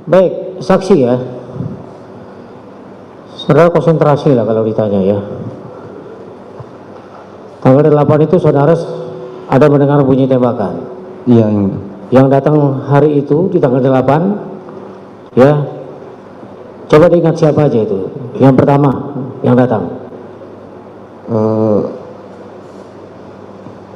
Baik, saksi ya. Saudara konsentrasi lah kalau ditanya ya. Tanggal 8 itu saudara ada mendengar bunyi tembakan. Iya, yang mulia. Yang datang hari itu di tanggal 8 ya. Coba diingat siapa aja itu. Yang pertama yang datang.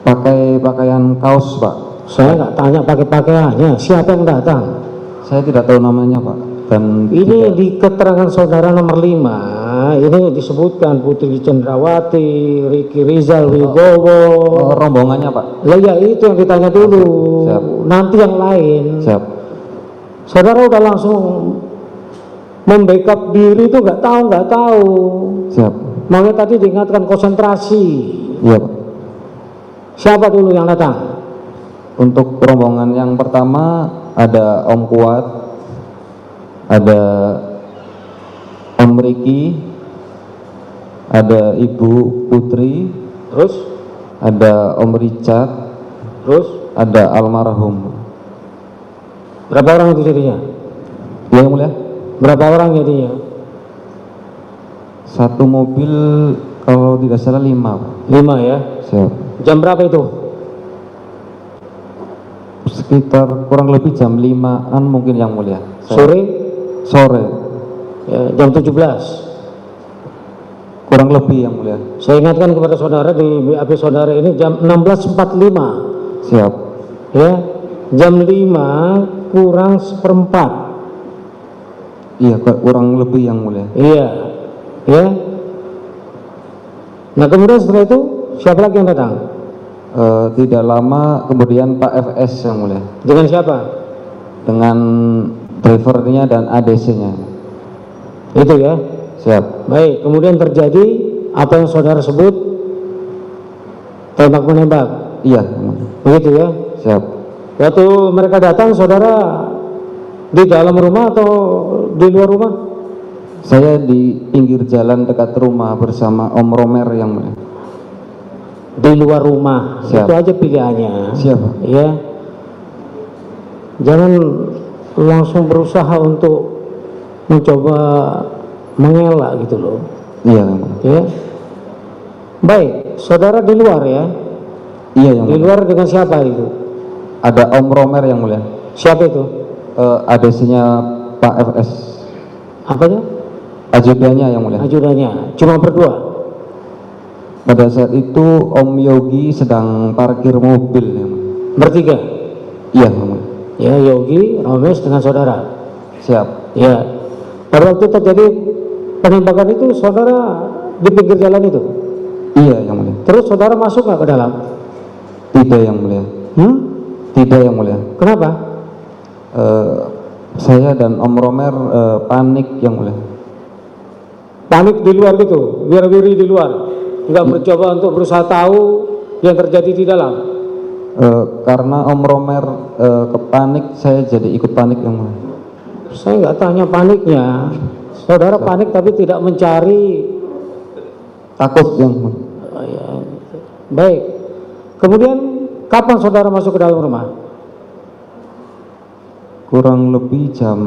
Pakai pakaian kaos, Pak. Saya nggak tanya pakai pakaiannya, siapa yang datang? Saya tidak tahu namanya, Pak. Dan Ini di keterangan saudara nomor 5, ini disebutkan Putri Cendrawati, Riki Rizal Wibowo. rombongannya, Pak. Lah ya itu yang ditanya dulu. Siap. Nanti yang lain. Siap. Saudara udah langsung membackup diri itu nggak tahu. Siap. Makanya tadi diingatkan konsentrasi. Iya, Pak. Siapa dulu yang datang? Untuk rombongan yang pertama ada Om Kuat, ada Om Riki, ada Ibu Putri, Terus? ada Om Richard, Terus? ada almarhum. Berapa orang itu jadinya? Ya, yang mulia. Berapa orang jadinya? Satu mobil kalau tidak salah 5, Pak. 5 ya. Siap. Jam berapa itu? Sekitar kurang lebih jam 5-an mungkin, yang mulia. Sore? Sore. Ya, jam 17. Kurang lebih, yang mulia. Saya ingatkan kepada saudara di BAP saudara ini jam 16.45. Siap. Ya, jam 5 kurang seperempat. Iya, kurang lebih, yang mulia. Iya. Ya. Nah, kemudian setelah itu siapa lagi yang datang? Tidak lama kemudian Pak FS, yang mulia. Dengan siapa? Dengan drivernya dan ADC-nya. Itu ya. Siap. Baik, kemudian terjadi apa yang saudara sebut tembak menembak. Iya, yang mulia. Begitu ya. Siap. Waktu mereka datang saudara di dalam rumah atau di luar rumah? Saya di pinggir jalan dekat rumah bersama Om Romer, yang mulia. Di luar rumah. Siap. Itu aja pilihannya. Siap, Pak. Ya. Jangan langsung berusaha untuk mencoba mengelak gitu loh. Iya, yang mulia. Ya. Baik, saudara di luar ya. Iya, yang Di mulia. luar dengan siapa itu? Ada Om Romer, yang mulia. Siapa itu? ADC-nya Pak FS. Apanya? Ajudannya, yang mulia. Ajudannya. Cuma berdua. Pada saat itu Om Yogi sedang parkir mobil, yang mulia. Bertiga. Iya, yang mulia. Ya, Yogi, Romes dengan saudara. Siap. Ya. Pada waktu terjadi penembakan itu saudara di pinggir jalan itu. Iya, yang mulia. Terus saudara masuk nggak ke dalam? Tidak, yang mulia. Tidak, yang mulia. Kenapa? Saya dan Om Romer panik, yang mulia. Panik di luar gitu, wiri-wiri di luar. Nggak mencoba untuk berusaha tahu yang terjadi di dalam. Karena Om Romer kepanik, saya jadi ikut panik, yang mulia. Saya nggak tanya paniknya. Saudara panik tapi tidak mencari. Takut, yang mulia. Ya. Baik. Kemudian kapan saudara masuk ke dalam rumah? Kurang lebih jam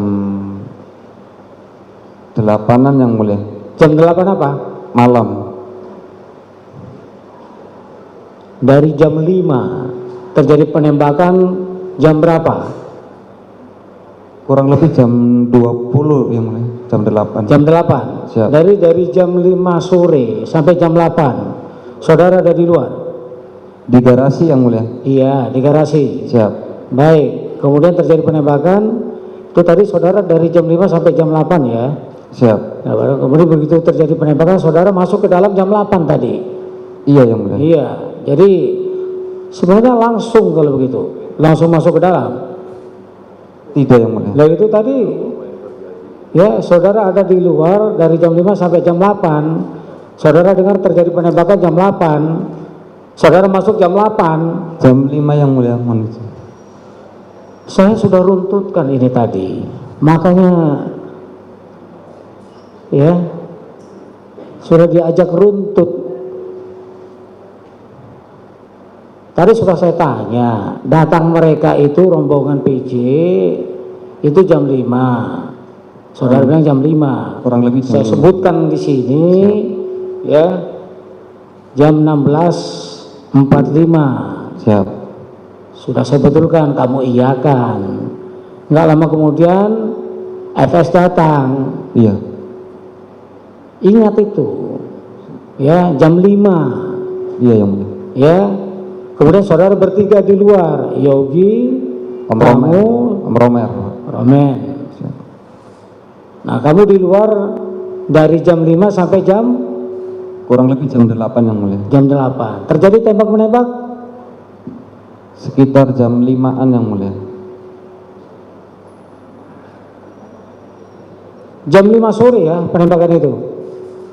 8-an, yang mulia. Jam 8 apa? Malam. Dari jam 5 terjadi penembakan jam berapa? Kurang lebih jam 20, yang mulia. Jam 8. Jam 8. Siap. Dari jam 5 sore sampai jam 8 saudara ada di luar? Di garasi, yang mulia. Iya, di garasi. Siap. Baik, kemudian terjadi penembakan itu tadi saudara dari jam 5 sampai jam 8 ya. Siap. Nah, baru kemudian begitu terjadi penembakan saudara masuk ke dalam jam 8 tadi. Iya, yang mulia. Iya, jadi sebenarnya langsung kalau begitu, langsung masuk ke dalam. Tidak, yang mulia. Nah itu tadi ya saudara ada di luar dari jam 5 sampai jam 8. Saudara dengar terjadi penembakan jam 8. Saudara masuk jam 8. Jam 5, yang mulia. Mohon izin. Saya sudah runtutkan ini tadi. Makanya ya sudah diajak runtut. Tadi sudah saya tanya, datang mereka itu rombongan PJ itu jam 5. Saudara bilang jam 5. Kurang lebih jam Saya 5. sebutkan di sini ya jam 16.45. Siap. Sudah saya betulkan, kamu iyakan. Nggak lama kemudian FS datang. Iya. Ingat itu. Ya, jam 5. Iya yang mulia. Ya. Kemudian saudara bertiga di luar, Yogi, Om kamu, Romer. Om Romer. Romen. Siap. Nah, kamu di luar dari jam 5 sampai jam Kurang lebih jam 8 yang mulia. jam 8. Terjadi tembak menembak Sekitar jam 5-an yang mulia. jam 5 sore ya penembakan itu.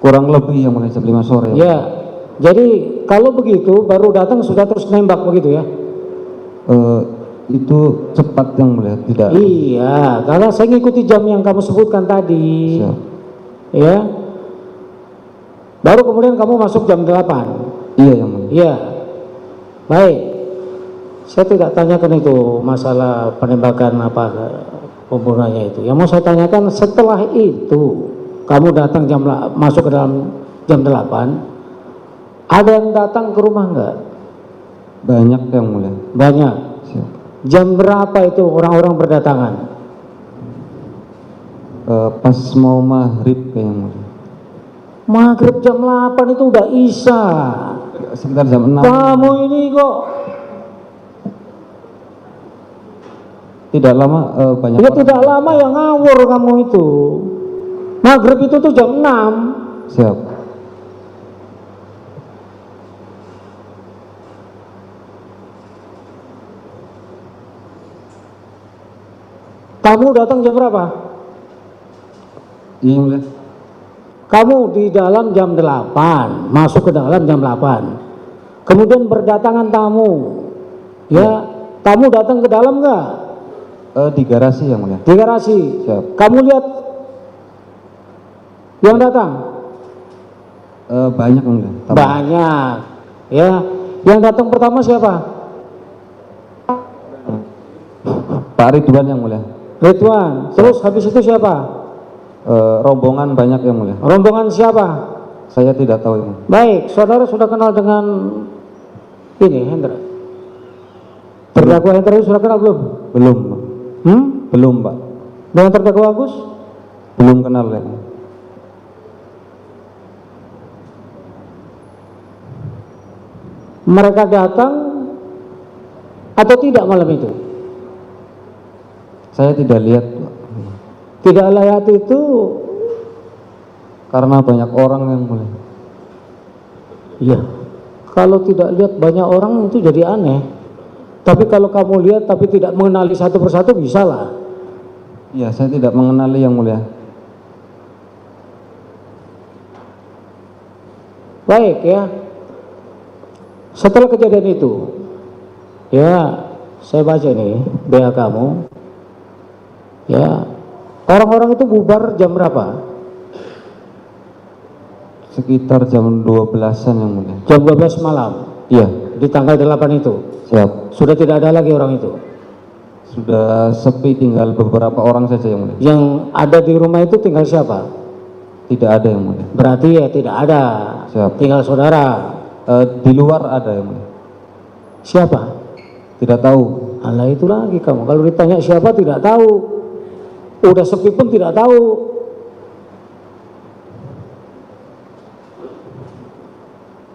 Kurang lebih yang mulia jam 5 sore. Ya. Jadi kalau begitu baru datang sudah terus nembak begitu ya. Itu cepat yang mulia, tidak. Iya, karena saya ngikuti jam yang kamu sebutkan tadi. Siap. Ya. Baru kemudian kamu masuk jam 8. Iya yang mulia. Iya. Baik. Saya tidak tanyakan itu masalah penembakan apa pembunuhannya itu. Yang mau saya tanyakan setelah itu kamu datang masuk ke dalam jam 8. Ada yang datang ke rumah enggak? Banyak yang mulia. Banyak. Siap. Jam berapa itu orang-orang berdatangan? Pas mau maghrib kayaknya mulia. Maghrib jam 8 itu udah isya. Sekitar jam 6. Kamu ini kok Tidak lama banyak ya orang. tidak lama ya ngawur kamu itu. Maghrib itu tuh jam 6. Siap. Kamu datang jam berapa? Iya yang mulia. Kamu di dalam jam 8, masuk ke dalam jam 8. Kemudian berdatangan tamu. Ya, kamu datang ke dalam enggak? Di garasi yang mulia. Di garasi. Siap. Kamu lihat yang datang? Banyak yang mulia. Tambah. Banyak. Ya, yang datang pertama siapa? Pak Ridwan yang mulia. Ridwan. Terus habis itu siapa? Rombongan banyak yang mulia. Rombongan siapa? Saya tidak tahu yang mulia. Baik, saudara sudah kenal dengan ini Hendra. Terdakwa Hendra itu sudah kenal belum? Belum, Pak. Belum, Pak. Dengan terdakwa Agus? Belum kenal ya. Mereka datang atau tidak malam itu? Saya tidak lihat, Pak. Tidak lihat itu Karena banyak orang yang mulia. iya. Kalau tidak lihat banyak orang itu jadi aneh. Tapi kalau kamu lihat tapi tidak mengenali satu persatu bisa lah. Iya, saya tidak mengenali yang mulia. Baik ya. Setelah kejadian itu, ya saya baca nih BA kamu. Ya, orang-orang itu bubar jam berapa? Sekitar jam 12-an yang mulia. Jam 12 malam Iya, di tanggal 8 itu. siap. Sudah tidak ada lagi orang itu. Sudah sepi, tinggal beberapa orang saja yang mulia. Yang ada di rumah itu tinggal siapa? Tidak ada yang mulia. Berarti ya tidak ada. Siap. Tinggal saudara. Di luar ada yang mulia. Siapa? Tidak tahu. Alah itu lagi kamu. Kalau ditanya siapa tidak tahu. Udah sepi pun tidak tahu.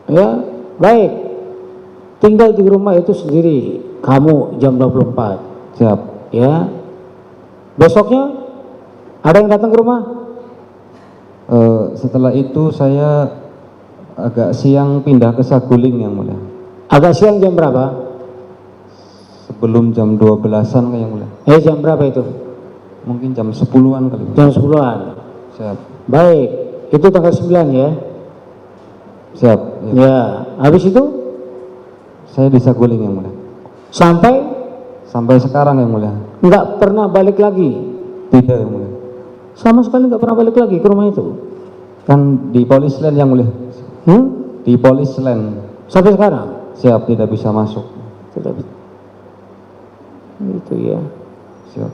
Ya, baik. Tinggal di rumah itu sendiri. Kamu jam 24. Siap. Ya. Besoknya ada yang datang ke rumah? Setelah itu saya agak siang pindah ke Saguling yang mulia. Agak siang jam berapa? Sebelum jam 12-an kayak yang mulia. Jam berapa itu? Mungkin jam 10-an kali. Jam 10-an. Siap. Baik. Itu tanggal 9 ya? Siap. Ya. Ya. Habis itu? Saya di Saguling yang mulia. Sampai sekarang yang mulia. nggak pernah balik lagi? Tidak yang mulia. Sama sekali nggak pernah balik lagi ke rumah itu? Kan di Polis Land yang mulia. Di Polis Land. Sampai sekarang? Siap, tidak bisa masuk. Tidak. Itu ya. Siap.